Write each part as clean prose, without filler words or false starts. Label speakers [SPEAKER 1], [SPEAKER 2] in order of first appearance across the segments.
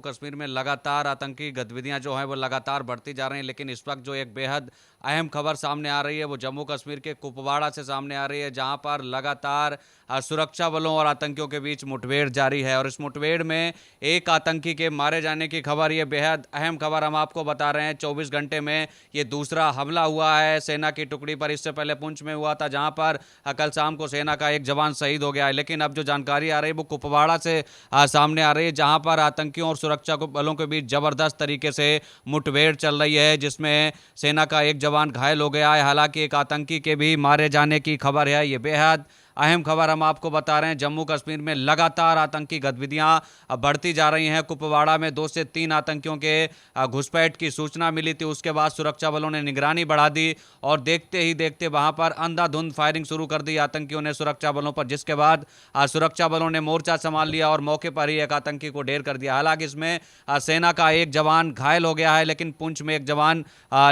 [SPEAKER 1] कश्मीर में लगातार आतंकी गतिविधियां जो हैं वो लगातार बढ़ती जा रही हैं, लेकिन इस वक्त जो एक बेहद अहम खबर सामने आ रही है वो जम्मू कश्मीर के कुपवाड़ा से सामने आ रही है, जहां पर लगातार सुरक्षा बलों और आतंकियों के बीच मुठभेड़ जारी है। और इस मुठभेड़ में एक आतंकी के मारे जाने की खबर, ये बेहद अहम खबर हम आपको बता रहे हैं। 24 घंटे में ये दूसरा हमला हुआ है सेना की टुकड़ी पर। इससे पहले पुंछ में हुआ था, जहां पर कल शाम को सेना का एक जवान शहीद हो गया है। लेकिन अब जो जानकारी आ रही है वो कुपवाड़ा से सामने आ रही है, जहां पर आतंकियों और सुरक्षा बलों के बीच जबरदस्त तरीके से मुठभेड़ चल रही है, जिसमें सेना का एक जवान घायल हो गया है। हालांकि एक आतंकी के भी मारे जाने की खबर है। ये बेहद अहम खबर हम आपको बता रहे हैं। जम्मू कश्मीर में लगातार आतंकी गतिविधियां बढ़ती जा रही हैं। कुपवाड़ा में 2 से 3 आतंकियों के घुसपैठ की सूचना मिली थी, उसके बाद सुरक्षा बलों ने निगरानी बढ़ा दी और देखते ही देखते वहां पर अंधाधुंध फायरिंग शुरू कर दी आतंकियों ने सुरक्षा बलों पर, जिसके बाद सुरक्षा बलों ने मोर्चा संभाल लिया और मौके पर ही एक आतंकी को ढेर कर दिया। हालांकि इसमें सेना का एक जवान घायल हो गया है, लेकिन पुंछ में एक जवान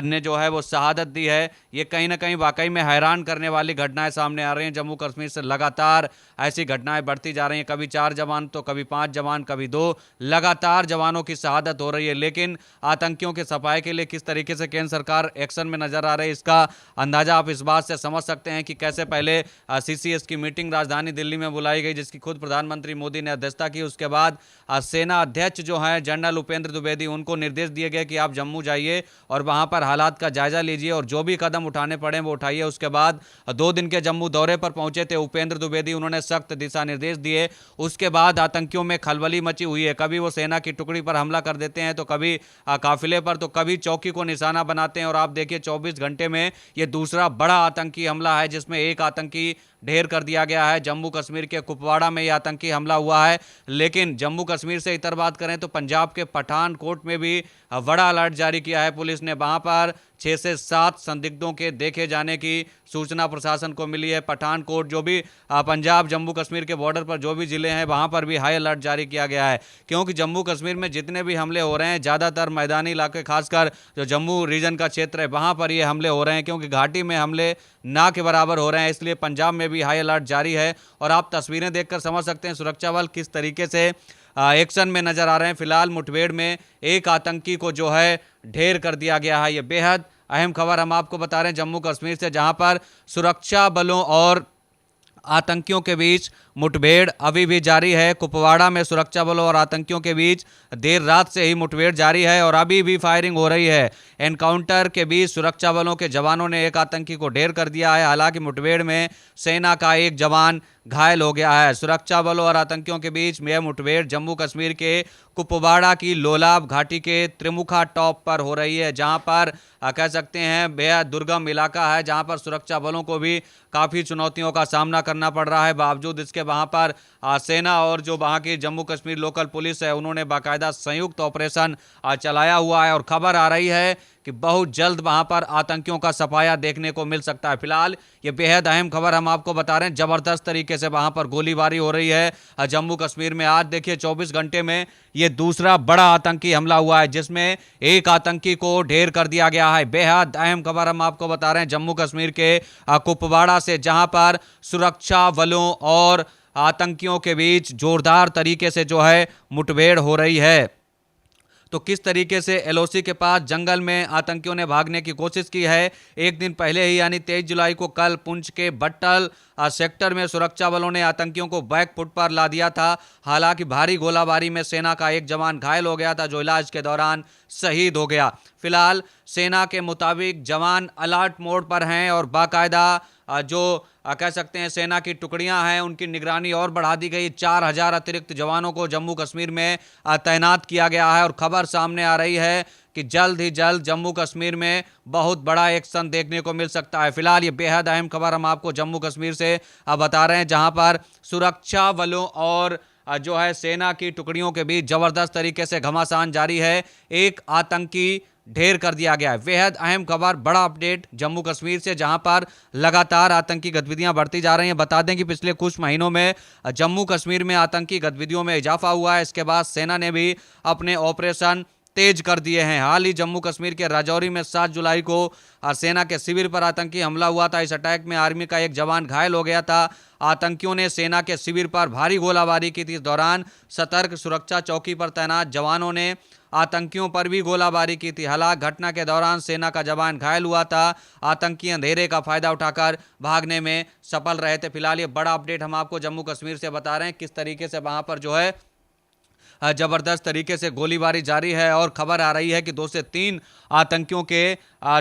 [SPEAKER 1] ने जो है वो शहादत दी है। ये कहीं ना कहीं वाकई में हैरान करने वाली घटनाएं सामने आ रही हैं। जम्मू कश्मीर से लगातार ऐसी घटनाएं बढ़ती जा रही हैं। कभी 4 जवान तो कभी 5 जवान, कभी 2, लगातार जवानों की शहादत हो रही है। लेकिन आतंकियों के सफाए के लिए किस तरीके से केंद्र सरकार एक्शन में नजर आ रही है, इसका अंदाजा आप इस बात से समझ सकते हैं कि कैसे पहले सीसीएस की मीटिंग राजधानी दिल्ली में बुलाई गई, जिसकी खुद प्रधानमंत्री मोदी ने अध्यक्षता की। उसके बाद सेना अध्यक्ष जो है जनरल उपेंद्र द्विवेदी, उनको निर्देश दिए गए कि आप जम्मू जाइए और वहां पर हालात का जायजा लीजिए और जो भी कदम उठाने पड़े वो उठाइए। उसके बाद 2 दिन के जम्मू दौरे पर पहुंचे थे उपेंद्र द्विवेदी, उन्होंने सख्त दिशा निर्देश दिए। उसके बाद आतंकियों में खलबली मची हुई है। कभी वो सेना की टुकड़ी पर हमला कर देते हैं, तो कभी काफिले पर, तो कभी चौकी को निशाना बनाते हैं। और आप देखिए 24 घंटे में ये दूसरा बड़ा आतंकी हमला है, जिसमें एक आतंकी ढेर कर दिया गया है। जम्मू कश्मीर के कुपवाड़ा में यह आतंकी हमला हुआ है। लेकिन जम्मू कश्मीर से इतर बात करें तो पंजाब के पठानकोट में भी बड़ा अलर्ट जारी किया है पुलिस ने। वहां पर 6 से 7 संदिग्धों के देखे जाने की सूचना प्रशासन को मिली है। पठानकोट जो भी पंजाब जम्मू कश्मीर के बॉर्डर पर जो भी जिले हैं, वहां पर भी हाई अलर्ट जारी किया गया है, क्योंकि जम्मू कश्मीर में जितने भी हमले हो रहे हैं ज़्यादातर मैदानी इलाके, खासकर जो जम्मू रीजन का क्षेत्र है वहां पर ये हमले हो रहे हैं, क्योंकि घाटी में हमले ना के बराबर हो रहे हैं। इसलिए पंजाब में भी हाई अलर्ट जारी है। और आप तस्वीरें देखकर समझ सकते हैं सुरक्षा बल किस तरीके से एक्शन में नजर आ रहे हैं। फिलहाल मुठभेड़ में एक आतंकी को जो है ढेर कर दिया गया है। यह बेहद अहम खबर हम आपको बता रहे हैं जम्मू कश्मीर से, जहां पर सुरक्षा बलों और आतंकियों के बीच मुठभेड़ अभी भी जारी है। कुपवाड़ा में सुरक्षा बलों और आतंकियों के बीच देर रात से ही मुठभेड़ जारी है और अभी भी फायरिंग हो रही है। एनकाउंटर के बीच सुरक्षा बलों के जवानों ने एक आतंकी को ढेर कर दिया है। हालांकि मुठभेड़ में सेना का एक जवान घायल हो गया है। सुरक्षा बलों और आतंकियों के बीच यह मुठभेड़ जम्मू कश्मीर के कुपवाड़ा की लोलाब घाटी के त्रिमुखा टॉप पर हो रही है, जहां पर कह सकते हैं बेहद दुर्गम इलाका है, जहां पर सुरक्षा बलों को भी काफ़ी चुनौतियों का सामना करना पड़ रहा है। बावजूद इसके वहां पर सेना और जो वहां की जम्मू कश्मीर लोकल पुलिस है, उन्होंने बाकायदा संयुक्त ऑपरेशन चलाया हुआ है और खबर आ रही है कि बहुत जल्द वहां पर आतंकियों का सफाया देखने को मिल सकता है। फिलहाल ये बेहद अहम खबर हम आपको बता रहे हैं। जबरदस्त तरीके से वहां पर गोलीबारी हो रही है जम्मू कश्मीर में। आज देखिए 24 घंटे में ये दूसरा बड़ा आतंकी हमला हुआ है, जिसमें एक आतंकी को ढेर कर दिया गया है। बेहद अहम खबर हम आपको बता रहे हैं जम्मू कश्मीर के कुपवाड़ा से, जहां पर सुरक्षा बलों और आतंकियों के बीच जोरदार तरीके से जो है मुठभेड़ हो रही है। तो किस तरीके से एलओसी के पास जंगल में आतंकियों ने भागने की कोशिश की है। एक दिन पहले ही यानी 23 जुलाई को कल पुंछ के बट्टल सेक्टर में सुरक्षा बलों ने आतंकियों को बैक फुट पर ला दिया था। हालांकि भारी गोलाबारी में सेना का एक जवान घायल हो गया था, जो इलाज के दौरान शहीद हो गया। फिलहाल सेना के मुताबिक जवान अलर्ट मोड पर हैं और बाकायदा जो कह सकते हैं सेना की टुकड़ियां हैं उनकी निगरानी और बढ़ा दी गई। 4000 अतिरिक्त जवानों को जम्मू कश्मीर में तैनात किया गया है और खबर सामने आ रही है कि जल्द ही जल्द जम्मू कश्मीर में बहुत बड़ा एक्शन देखने को मिल सकता है। फिलहाल ये बेहद अहम खबर हम आपको जम्मू कश्मीर से बता रहे हैं, जहां पर सुरक्षा बलों और जो है सेना की टुकड़ियों के बीच जबरदस्त तरीके से घमासान जारी है। एक आतंकी ढेर कर दिया गया है। बेहद अहम खबर, बड़ा अपडेट जम्मू कश्मीर से, जहां पर लगातार आतंकी गतिविधियां बढ़ती जा रही हैं। बता दें कि पिछले कुछ महीनों में जम्मू कश्मीर में आतंकी गतिविधियों में इजाफा हुआ है। इसके बाद सेना ने भी अपने ऑपरेशन तेज कर दिए हैं। हाल ही जम्मू कश्मीर के राजौरी में 7 जुलाई को सेना के शिविर पर आतंकी हमला हुआ था। इस अटैक में आर्मी का एक जवान घायल हो गया था। आतंकियों ने सेना के शिविर पर भारी गोलाबारी की थी। इस दौरान सतर्क सुरक्षा चौकी पर तैनात जवानों ने आतंकियों पर भी गोलाबारी की थी। हालांकि घटना के दौरान सेना का जवान घायल हुआ था। आतंकी अंधेरे का फायदा उठाकर भागने में सफल रहे थे। फिलहाल ये बड़ा अपडेट हम आपको जम्मू कश्मीर से बता रहे हैं, किस तरीके से वहां पर जो है जबरदस्त तरीके से गोलीबारी जारी है और खबर आ रही है कि 2 से 3 आतंकियों के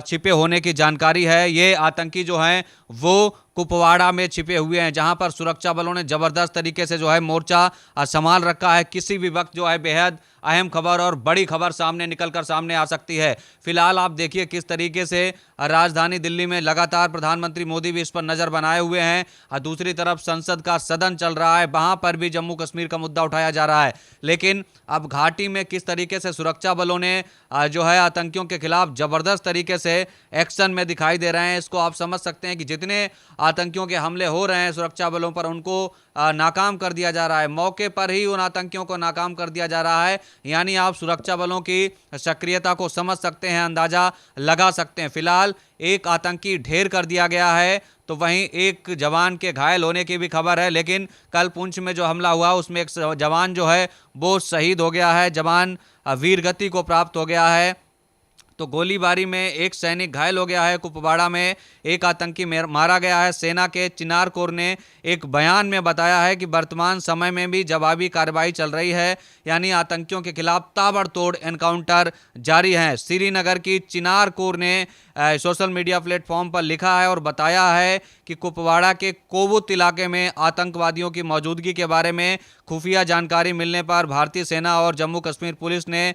[SPEAKER 1] छिपे होने की जानकारी है। ये आतंकी जो हैं वो कुपवाड़ा में छिपे हुए हैं, जहां पर सुरक्षा बलों ने जबरदस्त तरीके से जो है मोर्चा संभाल रखा है। किसी भी वक्त जो है बेहद अहम खबर और बड़ी खबर सामने आ सकती है। फिलहाल आप देखिए किस तरीके से राजधानी दिल्ली में लगातार प्रधानमंत्री मोदी भी इस पर नजर बनाए हुए हैं और दूसरी तरफ संसद का सदन चल रहा है, वहां पर भी जम्मू कश्मीर का मुद्दा उठाया जा रहा है। लेकिन अब घाटी में किस तरीके से सुरक्षा बलों ने जो है आतंकियों के खिलाफ जबरदस्त तरीके से एक्शन में दिखाई दे रहे हैं, इसको आप समझ सकते हैं कि जितने आतंकियों के हमले हो रहे हैं सुरक्षा बलों पर, उनको नाकाम कर दिया जा रहा है। मौके पर ही उन आतंकियों को नाकाम कर दिया जा रहा है। यानी आप सुरक्षा बलों की सक्रियता को समझ सकते हैं, अंदाजा लगा सकते हैं। फिलहाल एक आतंकी ढेर कर दिया गया है, तो वहीं एक जवान के घायल होने की भी खबर है। लेकिन कल पुंछ में जो हमला हुआ उसमें एक जवान जो है वो शहीद हो गया है, जवान वीरगति को प्राप्त हो गया है। तो गोलीबारी में एक सैनिक घायल हो गया है। कुपवाड़ा में एक आतंकी मारा गया है। सेना के चिनार कोर ने एक बयान में बताया है कि वर्तमान समय में भी जवाबी कार्रवाई चल रही है, यानी आतंकियों के खिलाफ ताबड़तोड़ एनकाउंटर जारी है। श्रीनगर की चिनार कोर ने सोशल मीडिया प्लेटफॉर्म पर लिखा है और बताया है कि कुपवाड़ा के कोबुत इलाके में आतंकवादियों की मौजूदगी के बारे में खुफिया जानकारी मिलने पर भारतीय सेना और जम्मू कश्मीर पुलिस ने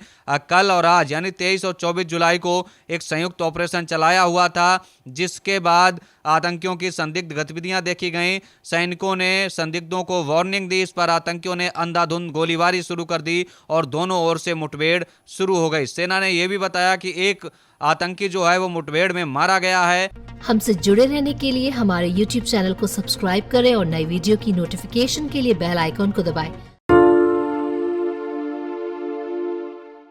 [SPEAKER 1] कल और आज यानी 23 और 24 जुलाई को एक संयुक्त ऑपरेशन चलाया हुआ था, जिसके बाद आतंकियों की संदिग्ध गतिविधियां देखी गईं। सैनिकों ने संदिग्धों को वार्निंग दी, इस पर आतंकियों ने अंधाधुंध गोलीबारी शुरू कर दी और दोनों ओर से मुठभेड़ शुरू हो गई। सेना ने यह भी बताया कि एक आतंकी जो है वो मुठभेड़ में मारा गया है।
[SPEAKER 2] हमसे जुड़े रहने के लिए हमारे YouTube चैनल को सब्सक्राइब करें और नई वीडियो की नोटिफिकेशन के लिए बेल आइकॉन को दबाएं।